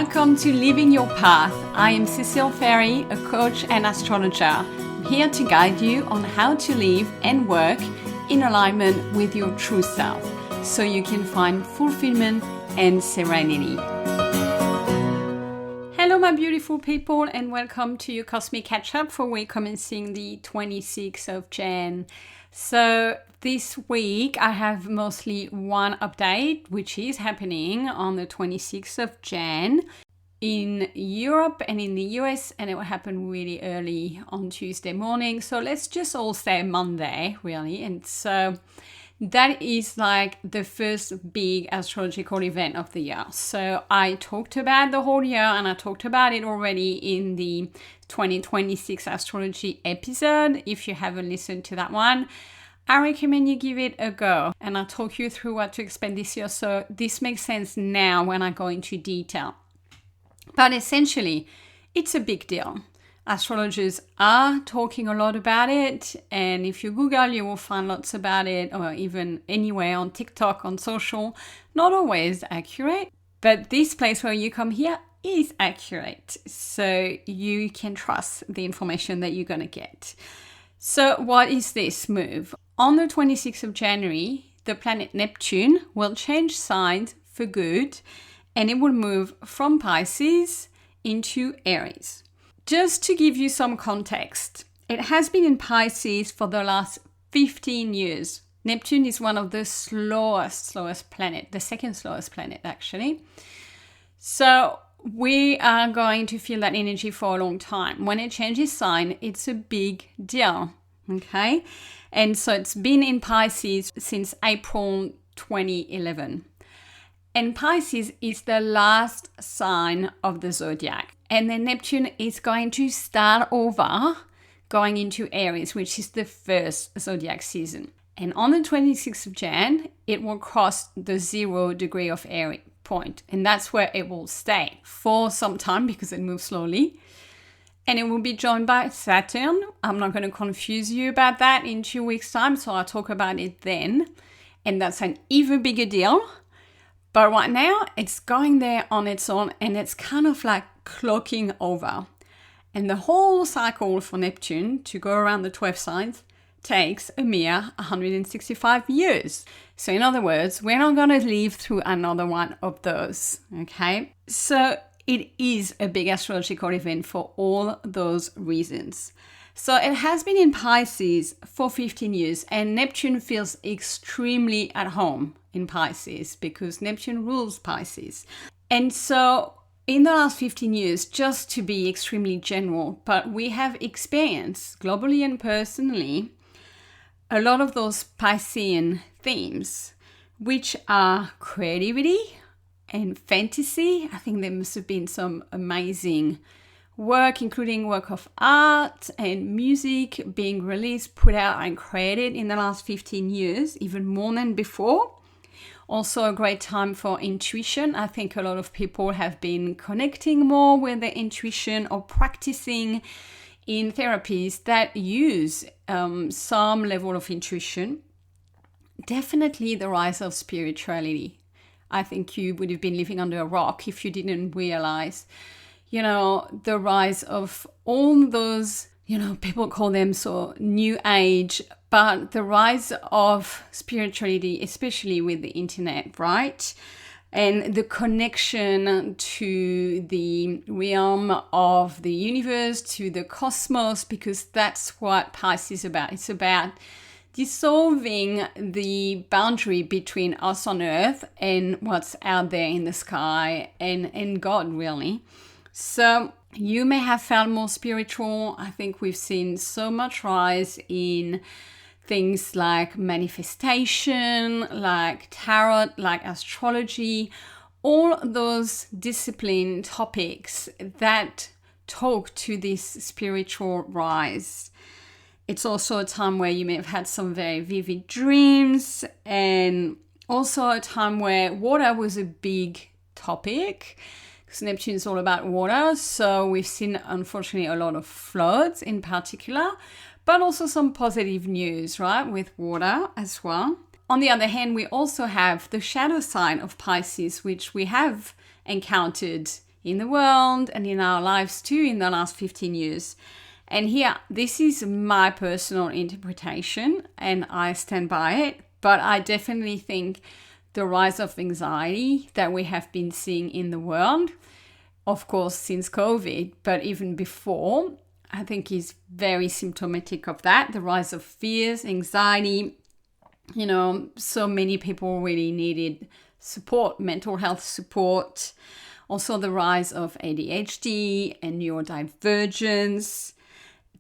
Welcome to Living Your Path. I am Cecile Ferry, a coach and astrologer. I'm here to guide you on how to live and work in alignment with your true self so you can find fulfillment and serenity. Hello, my beautiful people, and welcome to your Cosmic Catch-Up for week commencing the 26th of Jan. So this week I have mostly one update, which is happening on the 26th of Jan in Europe and in the US, and it will happen really early on Tuesday morning. So let's just all say Monday, really. And so that is like the first big astrological event of the year. So I talked about the whole year, and I talked about it already in the 2026 astrology episode. If you haven't listened to that one, I recommend you give it a go, and I'll talk you through what to expect this year. So this makes sense now when I go into detail. But essentially, it's a big deal. Astrologers are talking a lot about it, and if you Google, you will find lots about it, or even anywhere on TikTok, on social. Not always accurate, but this place where you come here is accurate, so you can trust the information that you're going to get. So what is this move? On the 26th of January, the planet Neptune will change signs for good, and it will move from Pisces into Aries. Just to give you some context, it has been in Pisces for the last 15 years. Neptune is one of the slowest planet, the second slowest planet actually. So we are going to feel that energy for a long time. When it changes sign, it's a big deal, okay? And so it's been in Pisces since April 2011. And Pisces is the last sign of the zodiac. And then Neptune is going to start over going into Aries, which is the first zodiac season. And on the 26th of Jan, it will cross the 0 degree of Aries point. And that's where it will stay for some time because it moves slowly. And it will be joined by Saturn. I'm not going to confuse you about that in 2 weeks' time, so I'll talk about it then. And that's an even bigger deal. But right now, it's going there on its own, and it's kind of like clocking over. And the whole cycle for Neptune to go around the 12 signs takes a mere 165 years. So in other words, we're not going to live through another one of those, okay? So it is a big astrological event for all those reasons. So it has been in Pisces for 15 years, and Neptune feels extremely at home in Pisces because Neptune rules Pisces. And so in the last 15 years, just to be extremely general, but we have experienced globally and personally a lot of those Piscean themes, which are creativity and fantasy. I think there must have been some amazing work, including work of art and music being released, put out and created in the last 15 years, even more than before. Also a great time for intuition. I think a lot of people have been connecting more with their intuition or practicing in therapies that use some level of intuition. Definitely the rise of spirituality. I think you would have been living under a rock if you didn't realize, the rise of all those, people call them so new age, but the rise of spirituality, especially with the internet, right? And the connection to the realm of the universe, to the cosmos, because that's what Pisces is about. It's about dissolving the boundary between us on Earth and what's out there in the sky and God, really. So you may have felt more spiritual. I think we've seen so much rise in things like manifestation, like tarot, like astrology, all those discipline topics that talk to this spiritual rise. It's also a time where you may have had some very vivid dreams, and also a time where water was a big topic, because Neptune is all about water. So we've seen, unfortunately, a lot of floods in particular, but also some positive news, right, with water as well. On the other hand, we also have the shadow sign of Pisces, which we have encountered in the world and in our lives too in the last 15 years. And here, this is my personal interpretation and I stand by it, but I definitely think the rise of anxiety that we have been seeing in the world, of course, since COVID, but even before, I think is very symptomatic of that. The rise of fears, anxiety, so many people really needed support, mental health support. Also the rise of ADHD and neurodivergence.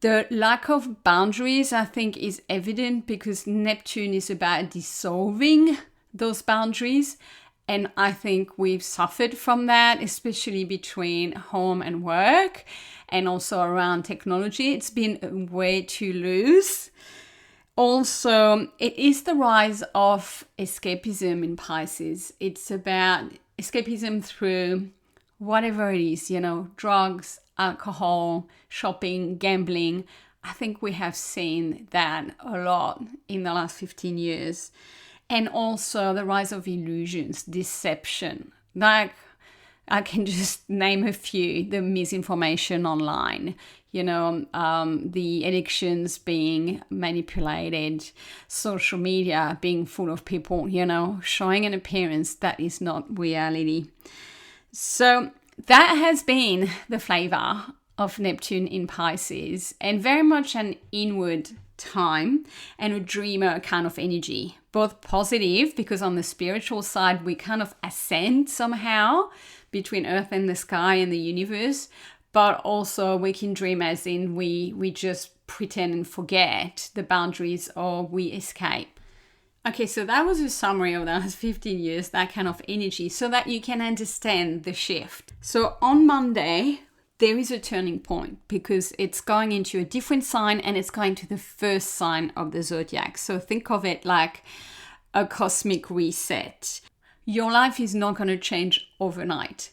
The lack of boundaries, I think, is evident because Neptune is about dissolving those boundaries. And I think we've suffered from that, especially between home and work and also around technology. It's been way too loose. Also, it is the rise of escapism in Pisces. It's about escapism through whatever it is, drugs, alcohol, shopping, gambling. I think we have seen that a lot in the last 15 years. And also the rise of illusions, deception. Like, I can just name a few, the misinformation online, the elections being manipulated, social media being full of people, showing an appearance that is not reality. So that has been the flavor of Neptune in Pisces, and very much an inward time and a dreamer kind of energy. Both positive, because on the spiritual side, we kind of ascend somehow between earth and the sky and the universe, but also we can dream as in we just pretend and forget the boundaries or we escape. Okay, so that was a summary of the last 15 years, that kind of energy, so that you can understand the shift. So on Monday, there is a turning point because it's going into a different sign and it's going to the first sign of the zodiac. So think of it like a cosmic reset. Your life is not going to change overnight,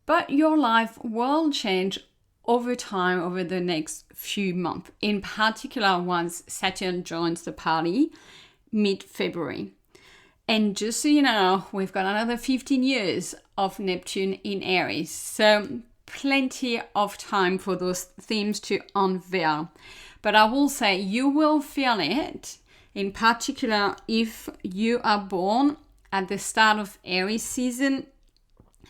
but your life will change over time, over the next few months. In particular, once Saturn joins the party mid-February. And just so you know, we've got another 15 years of Neptune in Aries. So plenty of time for those themes to unveil. But I will say you will feel it, in particular if you are born at the start of Aries season,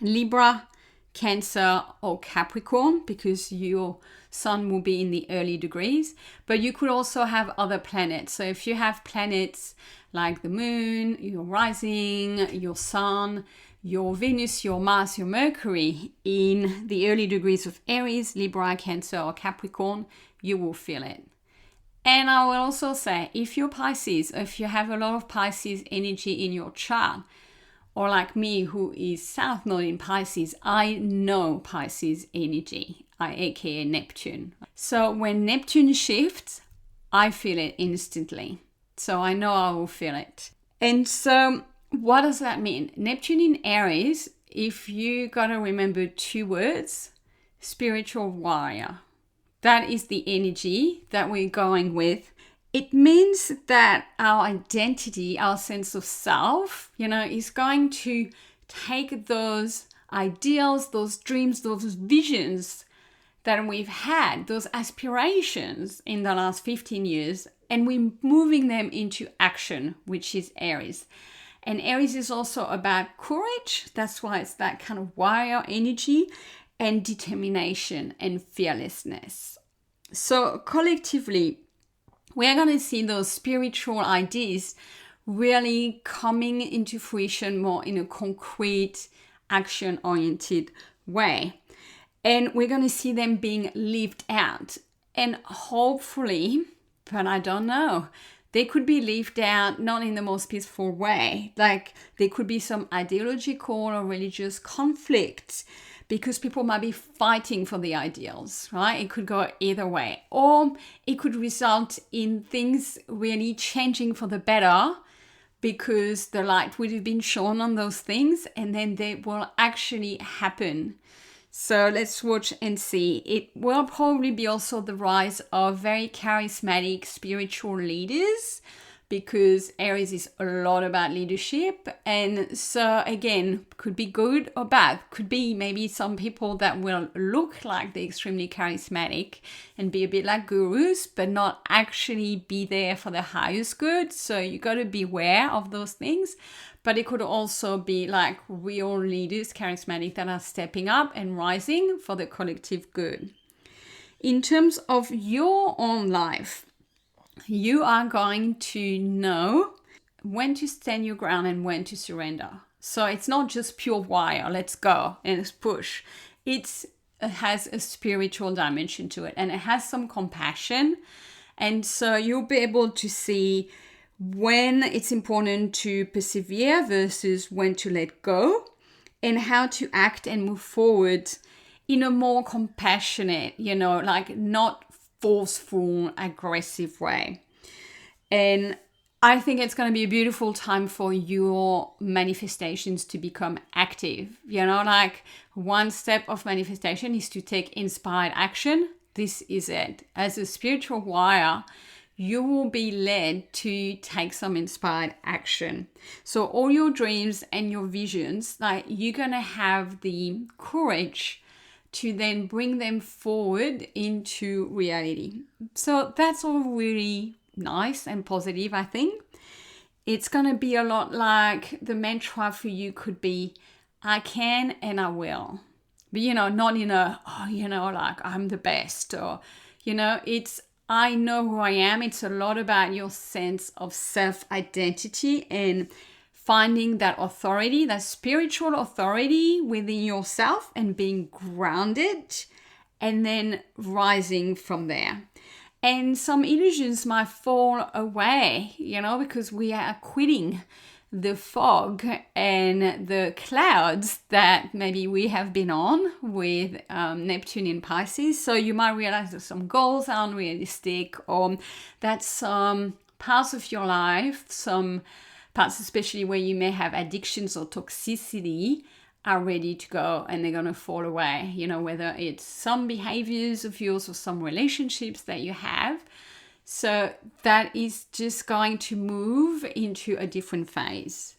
Libra, Cancer or Capricorn, because your sun will be in the early degrees. But you could also have other planets. So if you have planets like the moon, your rising, your sun, your Venus, your Mars, your Mercury in the early degrees of Aries, Libra, Cancer or Capricorn, you will feel it. And I will also say, if you're Pisces, if you have a lot of Pisces energy in your chart, or like me who is South Node in Pisces, I know Pisces energy, aka Neptune. So when Neptune shifts, I feel it instantly. So I know I will feel it. And so what does that mean? Neptune in Aries, if you gotta remember two words, spiritual warrior. That is the energy that we're going with. It means that our identity, our sense of self, is going to take those ideals, those dreams, those visions that we've had, those aspirations in the last 15 years, and we're moving them into action, which is Aries. And Aries is also about courage. That's why it's that kind of warrior energy, and determination and fearlessness. So collectively, we're going to see those spiritual ideas really coming into fruition more in a concrete, action-oriented way. And we're going to see them being lived out. And hopefully, but I don't know, they could be lived out not in the most peaceful way. Like there could be some ideological or religious conflict because people might be fighting for the ideals, right? It could go either way. Or it could result in things really changing for the better because the light would have been shown on those things and then they will actually happen. So let's watch and see. It will probably be also the rise of very charismatic spiritual leaders, because Aries is a lot about leadership. And so again, could be good or bad. Could be maybe some people that will look like they're extremely charismatic and be a bit like gurus, but not actually be there for the highest good. So you got to beware of those things. But it could also be like real leaders, charismatic, that are stepping up and rising for the collective good. In terms of your own life, you are going to know when to stand your ground and when to surrender. So it's not just pure wire, let's go and let's push. It has a spiritual dimension to it, and it has some compassion. And so you'll be able to see when it's important to persevere versus when to let go, and how to act and move forward in a more compassionate, like not forceful, aggressive way. And I think it's going to be a beautiful time for your manifestations to become active. Like one step of manifestation is to take inspired action. This is it. As a spiritual wire, you will be led to take some inspired action. So all your dreams and your visions, like you're going to have the courage to then bring them forward into reality. So that's all really nice and positive, I think. It's going to be a lot like the mantra for you could be, I can and I will. But, not in a, like I'm the best, or, it's I know who I am. It's a lot about your sense of self-identity and finding that authority, that spiritual authority within yourself, and being grounded and then rising from there. And some illusions might fall away, because we are quitting the fog and the clouds that maybe we have been on with Neptune in Pisces. So you might realize that some goals are unrealistic, or that some parts of your life, some parts especially where you may have addictions or toxicity, are ready to go and they're going to fall away. Whether it's some behaviors of yours or some relationships that you have. So that is just going to move into a different phase.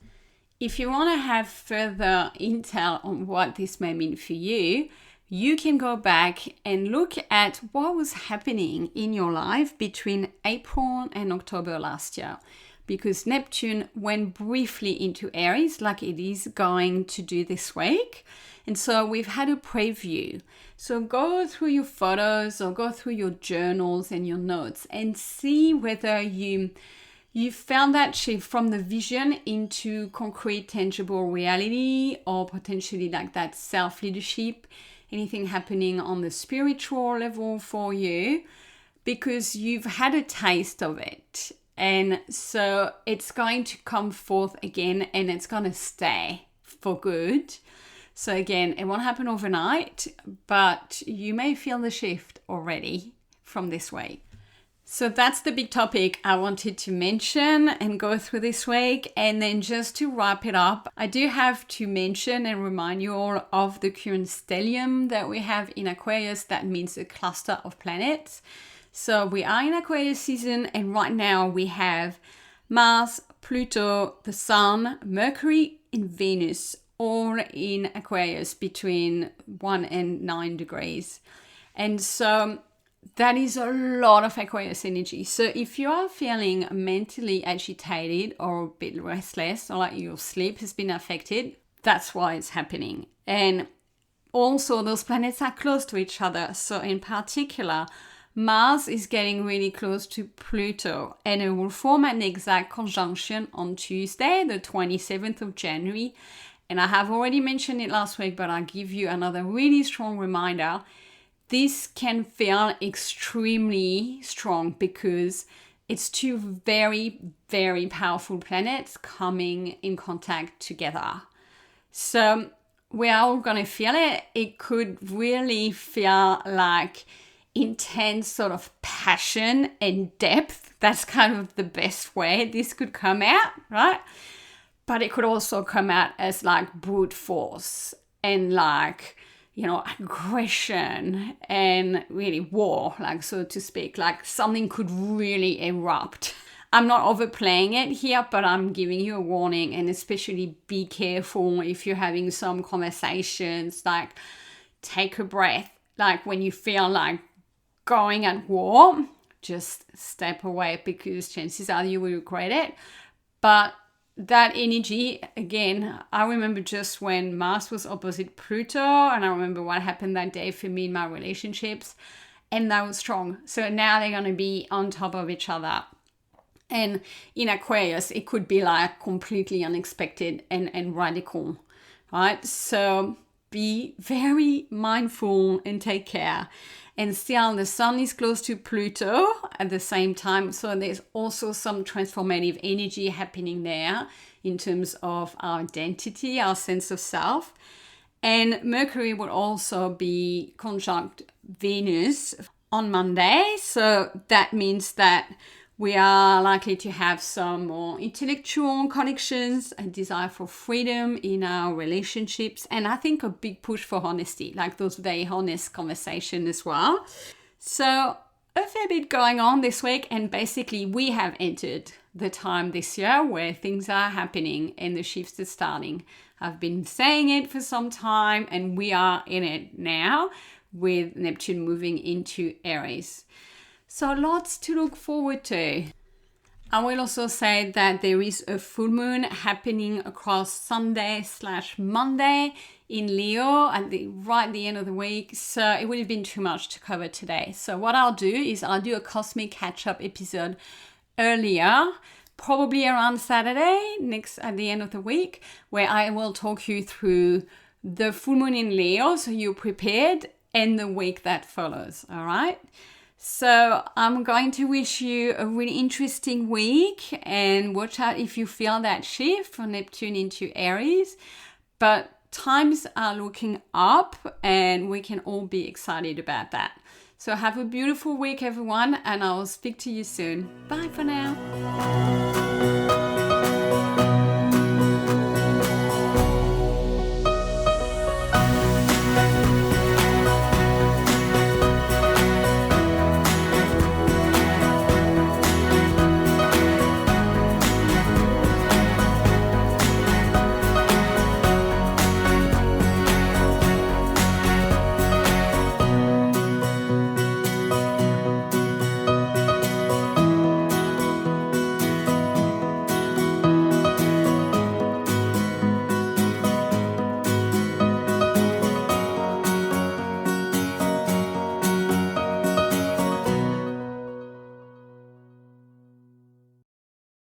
If you want to have further intel on what this may mean for you, you can go back and look at what was happening in your life between April and October last year. Because Neptune went briefly into Aries, like it is going to do this week. And so we've had a preview. So go through your photos or go through your journals and your notes and see whether you found that shift from the vision into concrete, tangible reality, or potentially like that self-leadership, anything happening on the spiritual level for you, because you've had a taste of it. And so it's going to come forth again, and it's going to stay for good. So again, it won't happen overnight, but you may feel the shift already from this week. So that's the big topic I wanted to mention and go through this week. And then just to wrap it up, I do have to mention and remind you all of the current stellium that we have in Aquarius. That means a cluster of planets. So we are in Aquarius season, and right now we have Mars, Pluto, the Sun, Mercury, and Venus all in Aquarius between 1 and 9 degrees. And so that is a lot of Aquarius energy. So if you are feeling mentally agitated or a bit restless, or like your sleep has been affected, that's why it's happening. And also those planets are close to each other. So in particular, Mars is getting really close to Pluto, and it will form an exact conjunction on Tuesday, the 27th of January. And I have already mentioned it last week, but I'll give you another really strong reminder. This can feel extremely strong because it's two very, very powerful planets coming in contact together. So we're all going to feel it. It could really feel like intense sort of passion and depth. That's kind of the best way this could come out, right? But it could also come out as like brute force and like, aggression and really war, like so to speak, like something could really erupt. I'm not overplaying it here, but I'm giving you a warning, and especially be careful if you're having some conversations, like take a breath. Like when you feel like going at war, just step away, because chances are you will regret it. But that energy, again, I remember just when Mars was opposite Pluto, and I remember what happened that day for me in my relationships, and that was strong. So now they're going to be on top of each other. And in Aquarius, it could be like completely unexpected and radical, right? So be very mindful and take care. And still, the sun is close to Pluto at the same time. So there's also some transformative energy happening there in terms of our identity, our sense of self. And Mercury will also be conjunct Venus on Monday. So that means that we are likely to have some more intellectual connections, a desire for freedom in our relationships, and I think a big push for honesty, like those very honest conversations as well. So a fair bit going on this week, and basically we have entered the time this year where things are happening and the shifts are starting. I've been saying it for some time, and we are in it now with Neptune moving into Aries. So lots to look forward to. I will also say that there is a full moon happening across Sunday/Monday in Leo at right at the end of the week. So it would have been too much to cover today. So what I'll do is I'll do a cosmic catch-up episode earlier, probably around Saturday, at the end of the week, where I will talk you through the full moon in Leo, so you're prepared, and the week that follows, all right? So I'm going to wish you a really interesting week, and watch out if you feel that shift from Neptune into Aries. But times are looking up, and we can all be excited about that. So have a beautiful week, everyone, and I'll speak to you soon. Bye for now.